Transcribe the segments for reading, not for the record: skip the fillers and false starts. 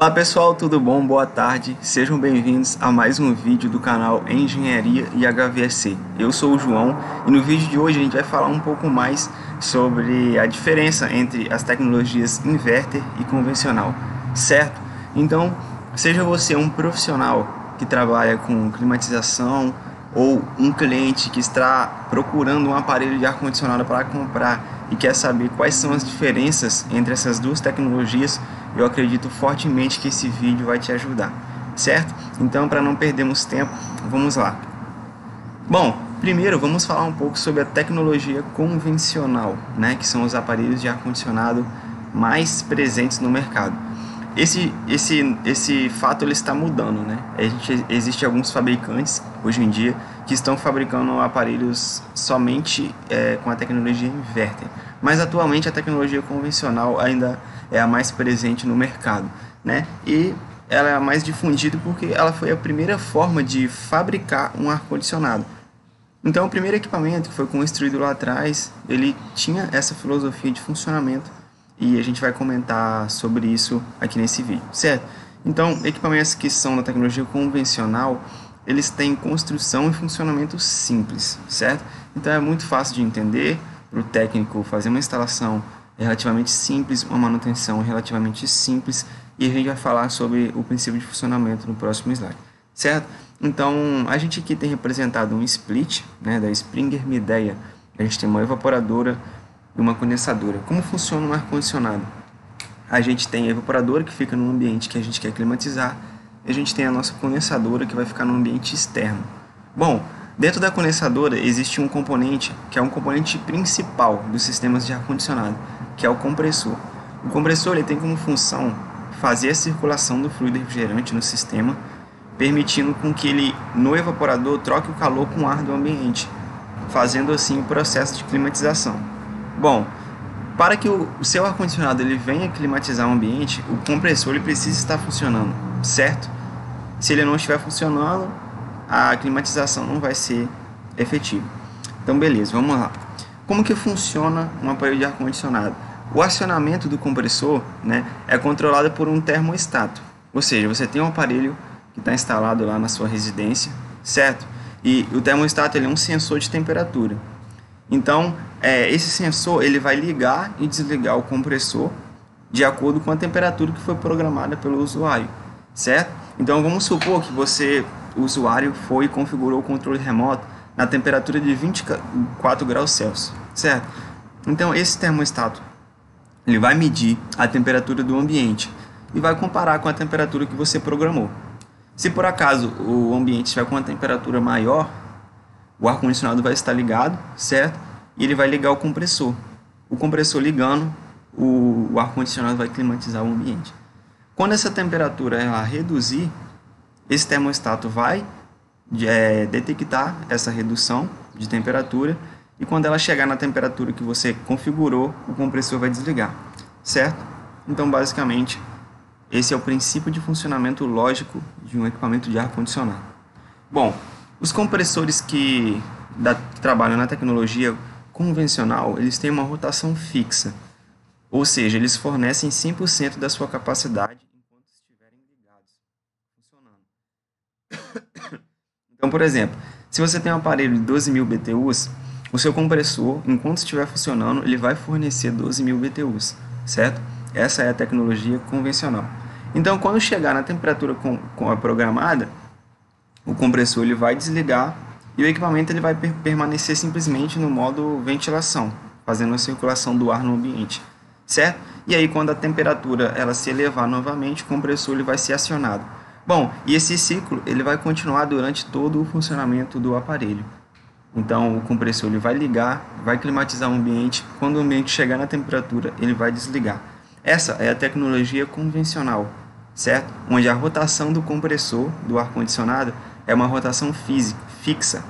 Olá pessoal, tudo bom? Boa tarde, sejam bem-vindos a mais um vídeo do canal Engenharia e HVAC. Eu sou o João e no vídeo de hoje a gente vai falar um pouco mais sobre a diferença entre as tecnologias inverter e convencional, certo? Então, seja você um profissional que trabalha com climatização ou um cliente que está procurando um aparelho de ar-condicionado para comprar e quer saber quais são as diferenças entre essas duas tecnologias, eu acredito fortemente que esse vídeo vai te ajudar, certo? Então, para não perdermos tempo, vamos lá. Bom, primeiro vamos falar um pouco sobre a tecnologia convencional, né, que são os aparelhos de ar-condicionado mais presentes no mercado. Esse fato ele está mudando, né? Existe alguns fabricantes hoje em dia que estão fabricando aparelhos somente com a tecnologia inverter, mas atualmente a tecnologia convencional ainda é a mais presente no mercado, né? E ela é a mais difundida porque ela foi a primeira forma de fabricar um ar-condicionado. Então, o primeiro equipamento que foi construído lá atrás, ele tinha essa filosofia de funcionamento e a gente vai comentar sobre isso aqui nesse vídeo, certo? Então, equipamentos que são da tecnologia convencional, eles têm construção e funcionamento simples, certo? Então, é muito fácil de entender para o técnico fazer uma instalação relativamente simples, uma manutenção relativamente simples, e a gente vai falar sobre o princípio de funcionamento no próximo slide, certo? Então, a gente aqui tem representado um split, né, da Springer Midea. A gente tem uma evaporadora e uma condensadora. Como funciona um ar-condicionado? A gente tem a evaporadora que fica no ambiente que a gente quer climatizar, e a gente tem a nossa condensadora que vai ficar no ambiente externo. Bom, dentro da condensadora existe um componente que é um componente principal dos sistemas de ar-condicionado, que é o compressor. O compressor ele tem como função fazer a circulação do fluido refrigerante no sistema, permitindo com que ele, no evaporador, troque o calor com o ar do ambiente, fazendo assim o processo de climatização. Bom, para que o seu ar-condicionado ele venha climatizar o ambiente, o compressor ele precisa estar funcionando, certo? Se ele não estiver funcionando, a climatização não vai ser efetiva. Então, beleza, vamos lá. Como que funciona um aparelho de ar-condicionado? O acionamento do compressor, né, é controlado por um termostato. Ou seja, você tem um aparelho que está instalado lá na sua residência, certo? E o termostato ele é um sensor de temperatura. Então, esse sensor ele vai ligar e desligar o compressor de acordo com a temperatura que foi programada pelo usuário, certo? Então, vamos supor que o usuário foi e configurou o controle remoto na temperatura de 24 graus Celsius, certo? Então, esse termostato ele vai medir a temperatura do ambiente e vai comparar com a temperatura que você programou. Se por acaso o ambiente estiver com uma temperatura maior, o ar-condicionado vai estar ligado, certo? E ele vai ligar o compressor. O compressor ligando, o ar-condicionado vai climatizar o ambiente. Quando essa temperatura ela reduzir, esse termostato vai detectar essa redução de temperatura e quando ela chegar na temperatura que você configurou, o compressor vai desligar, certo? Então, basicamente, esse é o princípio de funcionamento lógico de um equipamento de ar-condicionado. Bom, os compressores que trabalham na tecnologia convencional, eles têm uma rotação fixa, ou seja, eles fornecem 100% da sua capacidade enquanto estiverem ligados, funcionando. Então, por exemplo, se você tem um aparelho de 12.000 BTUs, o seu compressor, enquanto estiver funcionando, ele vai fornecer 12.000 BTUs, certo? Essa é a tecnologia convencional. Então, quando chegar na temperatura com a programada, o compressor ele vai desligar e o equipamento ele vai permanecer simplesmente no modo ventilação, fazendo a circulação do ar no ambiente, certo? E aí, quando a temperatura ela se elevar novamente, o compressor ele vai ser acionado. Bom, e esse ciclo ele vai continuar durante todo o funcionamento do aparelho. Então, o compressor ele vai ligar, vai climatizar o ambiente. Quando o ambiente chegar na temperatura, ele vai desligar. Essa é a tecnologia convencional, certo? Onde a rotação do compressor do ar-condicionado é uma rotação fixa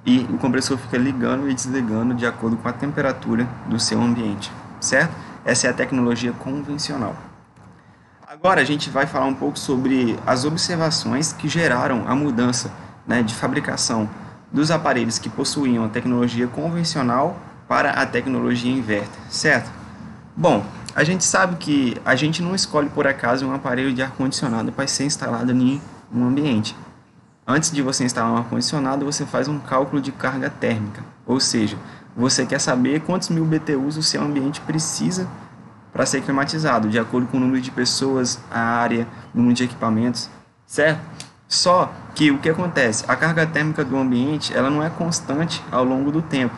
e o compressor fica ligando e desligando de acordo com a temperatura do seu ambiente, certo? Essa é a tecnologia convencional. Agora a gente vai falar um pouco sobre as observações que geraram a mudança, né, de fabricação dos aparelhos que possuíam a tecnologia convencional para a tecnologia inverter, certo? Bom, A gente sabe que a gente não escolhe por acaso um aparelho de ar-condicionado para ser instalado em um ambiente. Antes de você instalar um ar-condicionado, você faz um cálculo de carga térmica, ou seja, você quer saber quantos mil BTUs o seu ambiente precisa para ser climatizado, de acordo com o número de pessoas, a área, o número de equipamentos, certo? Só que o que acontece? A carga térmica do ambiente ela não é constante ao longo do tempo,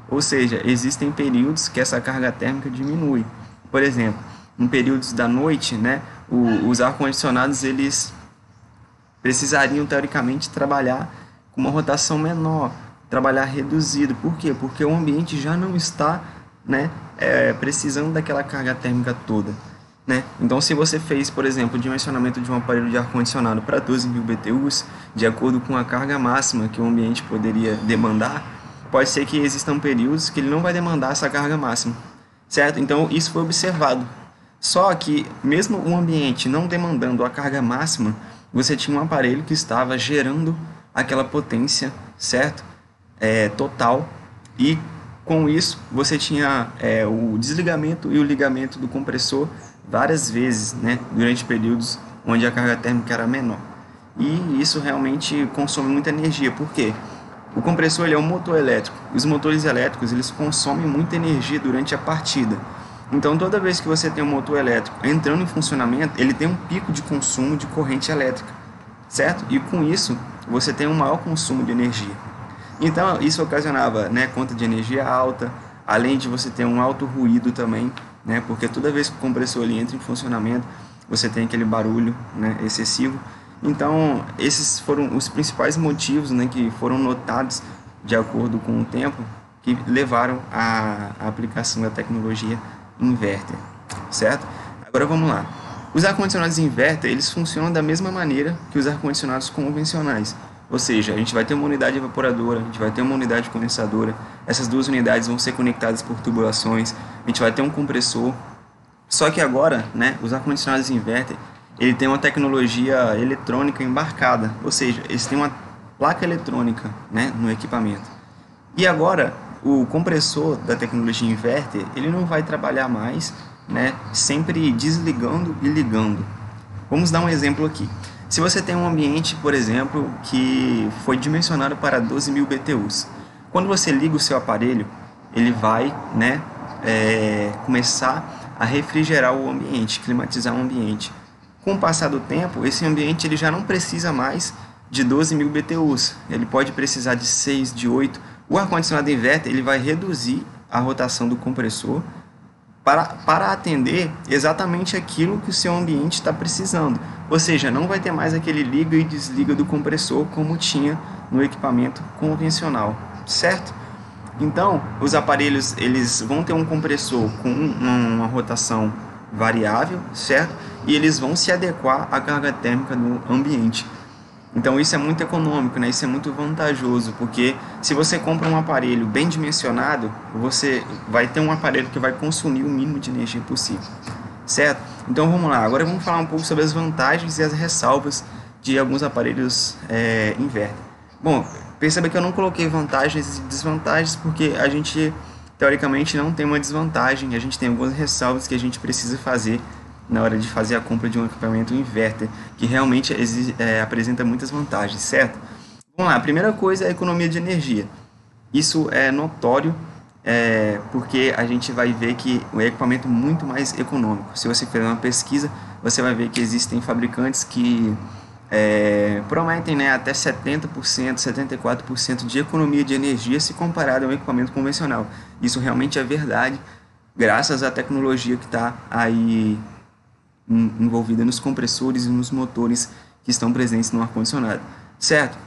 ou seja, existem períodos que essa carga térmica diminui. Por exemplo, em períodos da noite, né, os ar-condicionados eles precisariam teoricamente trabalhar com uma rotação menor, trabalhar reduzido. Por quê? Porque o ambiente já não está, né, precisando daquela carga térmica toda, né? Então, se você fez, por exemplo, o dimensionamento de um aparelho de ar-condicionado para 12 mil BTUs, de acordo com a carga máxima que o ambiente poderia demandar, pode ser que existam períodos que ele não vai demandar essa carga máxima, certo? Então, isso foi observado. Só que, mesmo o ambiente não demandando a carga máxima, você tinha um aparelho que estava gerando aquela potência, certo? Total, e com isso você tinha o desligamento e o ligamento do compressor várias vezes, né, durante períodos onde a carga térmica era menor. E isso realmente consome muita energia, porque o compressor ele é um motor elétrico. Os motores elétricos eles consomem muita energia durante a partida. Então, toda vez que você tem um motor elétrico entrando em funcionamento, ele tem um pico de consumo de corrente elétrica, certo? E com isso, você tem um maior consumo de energia. Então, isso ocasionava, né, conta de energia alta, além de você ter um alto ruído também, né, porque toda vez que o compressor ele entra em funcionamento, você tem aquele barulho, né, excessivo. Então, esses foram os principais motivos, né, que foram notados de acordo com o tempo, que levaram à aplicação da tecnologia inverter, certo? Agora vamos lá. Os ar-condicionados inverter, eles funcionam da mesma maneira que os ar-condicionados convencionais. Ou seja, a gente vai ter uma unidade evaporadora, a gente vai ter uma unidade condensadora. Essas duas unidades vão ser conectadas por tubulações. A gente vai ter um compressor. Só que agora, né, os ar-condicionados inverter, ele tem uma tecnologia eletrônica embarcada. Ou seja, eles têm uma placa eletrônica, né, no equipamento. E agora, o compressor da tecnologia inverter, ele não vai trabalhar mais, né, sempre desligando e ligando. Vamos dar um exemplo aqui. Se você tem um ambiente, por exemplo, que foi dimensionado para 12 mil BTUs, quando você liga o seu aparelho, ele vai, né, começar a refrigerar o ambiente, climatizar o ambiente. Com o passar do tempo, esse ambiente ele já não precisa mais de 12 mil BTUs, ele pode precisar de 6, de 8. O ar-condicionado inverter ele vai reduzir a rotação do compressor para atender exatamente aquilo que o seu ambiente está precisando. Ou seja, não vai ter mais aquele liga e desliga do compressor como tinha no equipamento convencional, certo? Então, os aparelhos eles vão ter um compressor com uma rotação variável, certo? E eles vão se adequar à carga térmica do ambiente. Então isso é muito econômico, né? Isso é muito vantajoso, porque se você compra um aparelho bem dimensionado, você vai ter um aparelho que vai consumir o mínimo de energia possível, certo? Então vamos lá, agora vamos falar um pouco sobre as vantagens e as ressalvas de alguns aparelhos inverter. Bom, perceba que eu não coloquei vantagens e desvantagens, porque a gente teoricamente não tem uma desvantagem, a gente tem algumas ressalvas que a gente precisa fazer na hora de fazer a compra de um equipamento inverter, que realmente apresenta muitas vantagens, certo? Vamos lá, a primeira coisa é a economia de energia. Isso é notório, porque a gente vai ver que o equipamento é muito mais econômico. Se você fizer uma pesquisa, você vai ver que existem fabricantes que prometem, né, até 70%, 74% de economia de energia se comparado a um equipamento convencional. Isso realmente é verdade, graças à tecnologia que está aí envolvida nos compressores e nos motores que estão presentes no ar-condicionado, certo?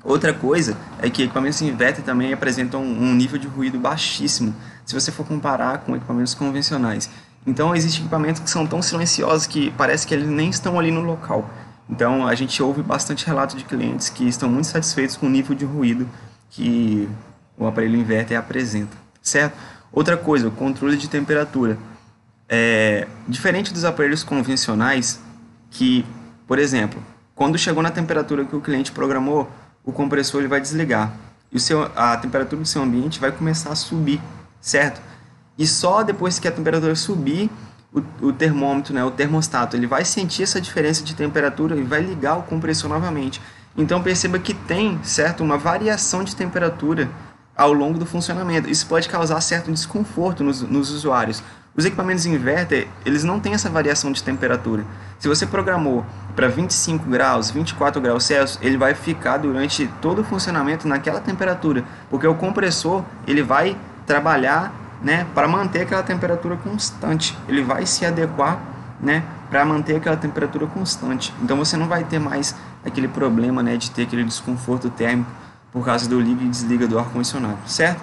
Outra coisa é que equipamentos inverter também apresentam um nível de ruído baixíssimo, se você for comparar com equipamentos convencionais. Então, existem equipamentos que são tão silenciosos que parece que eles nem estão ali no local. Então, a gente ouve bastante relato de clientes que estão muito satisfeitos com o nível de ruído que o aparelho inverter apresenta, certo? Outra coisa, o controle de temperatura. Diferente dos aparelhos convencionais, que, por exemplo, quando chegou na temperatura que o cliente programou, o compressor ele vai desligar e a temperatura do seu ambiente vai começar a subir, certo? E só depois que a temperatura subir o termômetro, né, o termostato, ele vai sentir essa diferença de temperatura e vai ligar o compressor novamente. Então perceba que tem, certo, uma variação de temperatura ao longo do funcionamento. Isso pode causar certo desconforto nos usuários. Os equipamentos inverter, eles não têm essa variação de temperatura. Se você programou para 25 graus, 24 graus Celsius, ele vai ficar durante todo o funcionamento naquela temperatura, porque o compressor ele vai trabalhar, né, para manter aquela temperatura constante. Ele vai se adequar, né, para manter aquela temperatura constante. Então você não vai ter mais aquele problema, né, de ter aquele desconforto térmico por causa do liga e desliga do ar-condicionado, certo?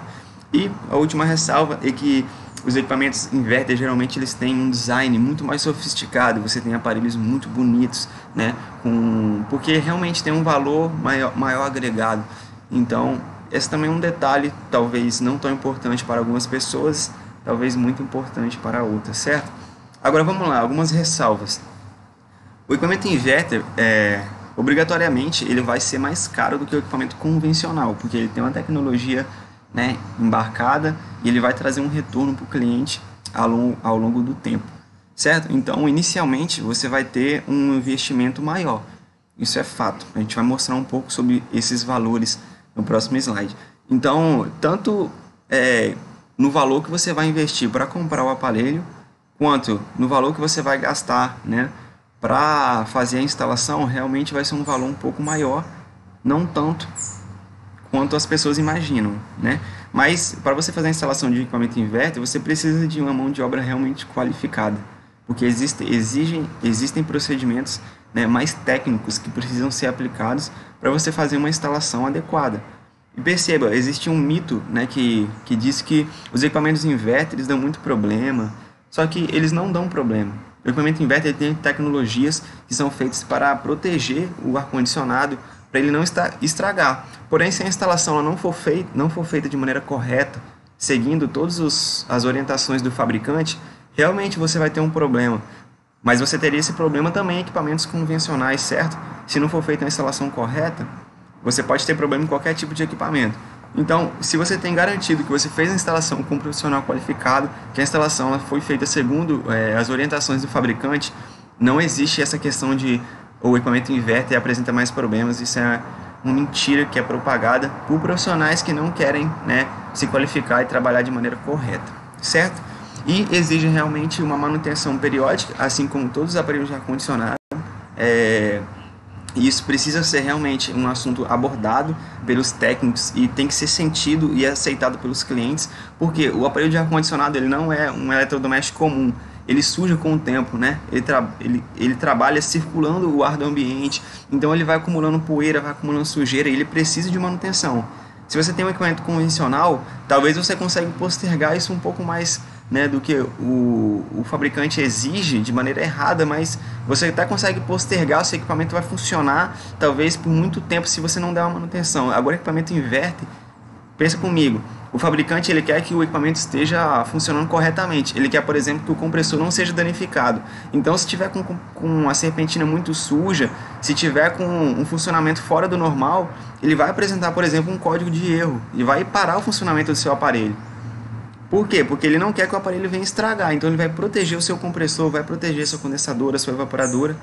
E a última ressalva é que os equipamentos inverter geralmente eles têm um design muito mais sofisticado, você tem aparelhos muito bonitos, né, porque realmente tem um valor maior agregado. Então, esse também é um detalhe, talvez não tão importante para algumas pessoas, talvez muito importante para outras, certo? Agora vamos lá, algumas ressalvas. O equipamento inverter, obrigatoriamente, ele vai ser mais caro do que o equipamento convencional, porque ele tem uma tecnologia, né, embarcada e ele vai trazer um retorno para o cliente ao longo do tempo, certo? Então, inicialmente, você vai ter um investimento maior. Isso é fato. A gente vai mostrar um pouco sobre esses valores no próximo slide. Então, tanto no valor que você vai investir para comprar o aparelho, quanto no valor que você vai gastar, né, para fazer a instalação, realmente vai ser um valor um pouco maior, não tanto quanto as pessoas imaginam, né? Mas para você fazer a instalação de equipamento inverter, você precisa de uma mão de obra realmente qualificada, porque existem procedimentos, né, mais técnicos que precisam ser aplicados para você fazer uma instalação adequada. E perceba, existe um mito, né, que diz que os equipamentos inverter dão muito problema, só que eles não dão problema. O equipamento inverter tem tecnologias que são feitas para proteger o ar-condicionado, para ele não estragar. Porém, se a instalação não for feita de maneira correta, seguindo todas as orientações do fabricante, realmente você vai ter um problema. Mas você teria esse problema também em equipamentos convencionais, certo? Se não for feita a instalação correta, você pode ter problema em qualquer tipo de equipamento. Então, se você tem garantido que você fez a instalação com um profissional qualificado, que a instalação ela foi feita segundo as orientações do fabricante, não existe essa questão de o equipamento inverter e apresenta mais problemas. Isso é uma mentira que é propagada por profissionais que não querem, né, se qualificar e trabalhar de maneira correta, certo? E exige realmente uma manutenção periódica, assim como todos os aparelhos de ar-condicionado. E isso precisa ser realmente um assunto abordado pelos técnicos e tem que ser sentido e aceitado pelos clientes, porque o aparelho de ar-condicionado ele não é um eletrodoméstico comum, ele suja com o tempo, né? Ele trabalha circulando o ar do ambiente, então ele vai acumulando poeira, vai acumulando sujeira e ele precisa de manutenção. Se você tem um equipamento convencional, talvez você consiga postergar isso um pouco mais, né, do que o fabricante exige de maneira errada, mas você até consegue postergar, o seu equipamento vai funcionar talvez por muito tempo se você não der uma manutenção. Agora o equipamento inverter, pensa comigo, o fabricante ele quer que o equipamento esteja funcionando corretamente, ele quer, por exemplo, que o compressor não seja danificado. Então, se tiver com a serpentina muito suja, se tiver com um funcionamento fora do normal, ele vai apresentar, por exemplo, um código de erro e vai parar o funcionamento do seu aparelho. Por quê? Porque ele não quer que o aparelho venha estragar, então ele vai proteger o seu compressor, vai proteger a sua condensadora, a sua evaporadora.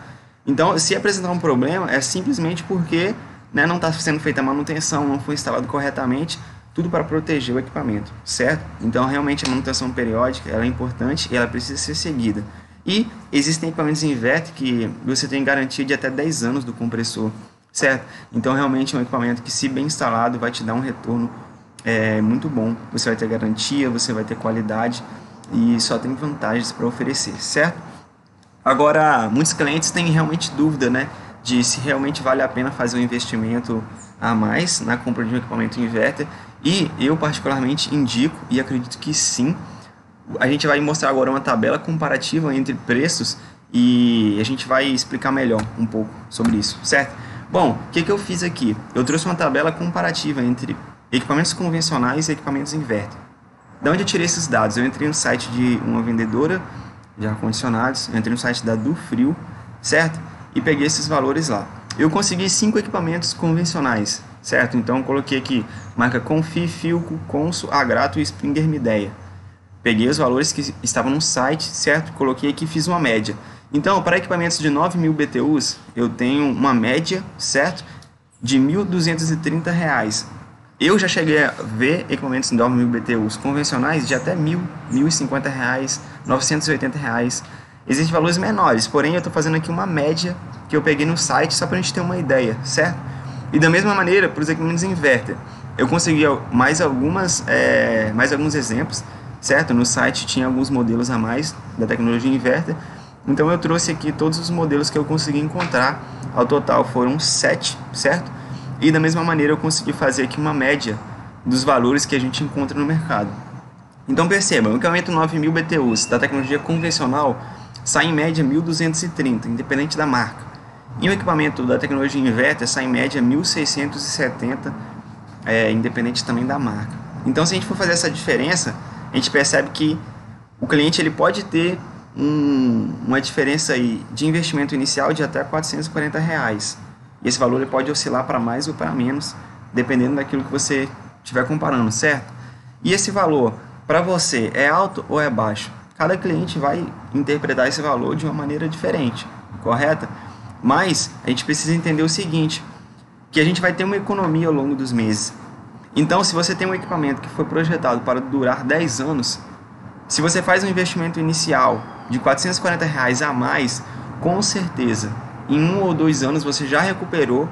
Então, se apresentar um problema, é simplesmente porque, né, não está sendo feita a manutenção, não foi instalado corretamente, tudo para proteger o equipamento, certo? Então, realmente, a manutenção periódica ela é importante e ela precisa ser seguida. E existem equipamentos inverter que você tem garantia de até 10 anos do compressor, certo? Então, realmente, é um equipamento que, se bem instalado, vai te dar um retorno muito bom. Você vai ter garantia, você vai ter qualidade e só tem vantagens para oferecer, certo? Agora, muitos clientes têm realmente dúvida, né, de se realmente vale a pena fazer um investimento a mais na compra de um equipamento inverter, e eu particularmente indico e acredito que sim. A gente vai mostrar agora uma tabela comparativa entre preços e a gente vai explicar melhor um pouco sobre isso, certo? Bom, o que eu fiz aqui? Eu trouxe uma tabela comparativa entre equipamentos convencionais e equipamentos inverter. De onde eu tirei esses dados? Eu entrei no site de uma vendedora de ar-condicionados, entrei no site da Dufrio, certo? E peguei esses valores lá. Eu consegui 5 equipamentos convencionais, certo? Então eu coloquei aqui marca Confi, Filco, Consul, Agrato e Springer Midea. peguei os valores que estavam no site, certo? Coloquei aqui e fiz uma média. Então, para equipamentos de 9.000 BTUs, eu tenho uma média, certo? De R$ 1.230. Eu já cheguei a ver equipamentos de 9.000 BTUs convencionais de até R$ 1.000, R$ 1.050, R$ 980. Existem valores menores, porém eu estou fazendo aqui uma média que eu peguei no site só para a gente ter uma ideia, certo? E da mesma maneira, para os equipamentos inverter, eu consegui mais alguns exemplos, certo? No site tinha alguns modelos a mais da tecnologia inverter. Então eu trouxe aqui todos os modelos que eu consegui encontrar. Ao total foram 7, certo? E da mesma maneira eu consegui fazer aqui uma média dos valores que a gente encontra no mercado. Então perceba, o equipamento 9.000 BTUs da tecnologia convencional sai em média 1.230, independente da marca. E o equipamento da tecnologia inverter sai em média 1.670, independente também da marca. Então se a gente for fazer essa diferença, a gente percebe que o cliente ele pode ter uma diferença aí de investimento inicial de até R$ 440. E esse valor ele pode oscilar para mais ou para menos, dependendo daquilo que você estiver comparando, certo? E esse valor, para você, é alto ou é baixo? Cada cliente vai interpretar esse valor de uma maneira diferente, correta? Mas a gente precisa entender o seguinte, que a gente vai ter uma economia ao longo dos meses. Então, se você tem um equipamento que foi projetado para durar 10 anos, se você faz um investimento inicial de R$ 440 a mais, com certeza, em 1 ou 2 anos você já recuperou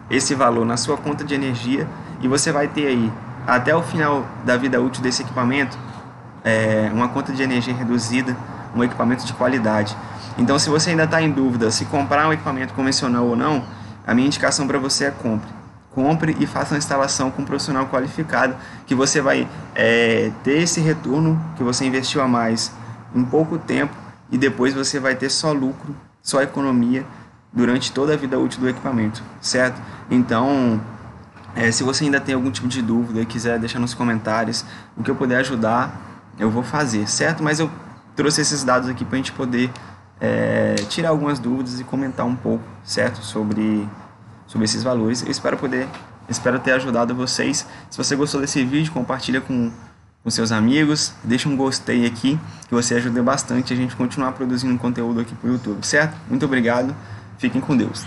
esse valor na sua conta de energia e você vai ter aí, até o final da vida útil desse equipamento, uma conta de energia reduzida, um equipamento de qualidade. Então, se você ainda está em dúvida se comprar um equipamento convencional ou não, a minha indicação para você é compre. Compre e faça uma instalação com um profissional qualificado, que você vai ter esse retorno que você investiu a mais em pouco tempo e depois você vai ter só lucro, só economia durante toda a vida útil do equipamento, certo? Então, se você ainda tem algum tipo de dúvida e quiser deixar nos comentários, o que eu puder ajudar, eu vou fazer, certo? Mas eu trouxe esses dados aqui para a gente poder tirar algumas dúvidas e comentar um pouco, certo? Sobre esses valores. Eu espero ter ajudado vocês. Se você gostou desse vídeo, compartilha com seus amigos, deixa um gostei aqui, que você ajuda bastante a gente continuar produzindo conteúdo aqui para o YouTube, certo? Muito obrigado, fiquem com Deus.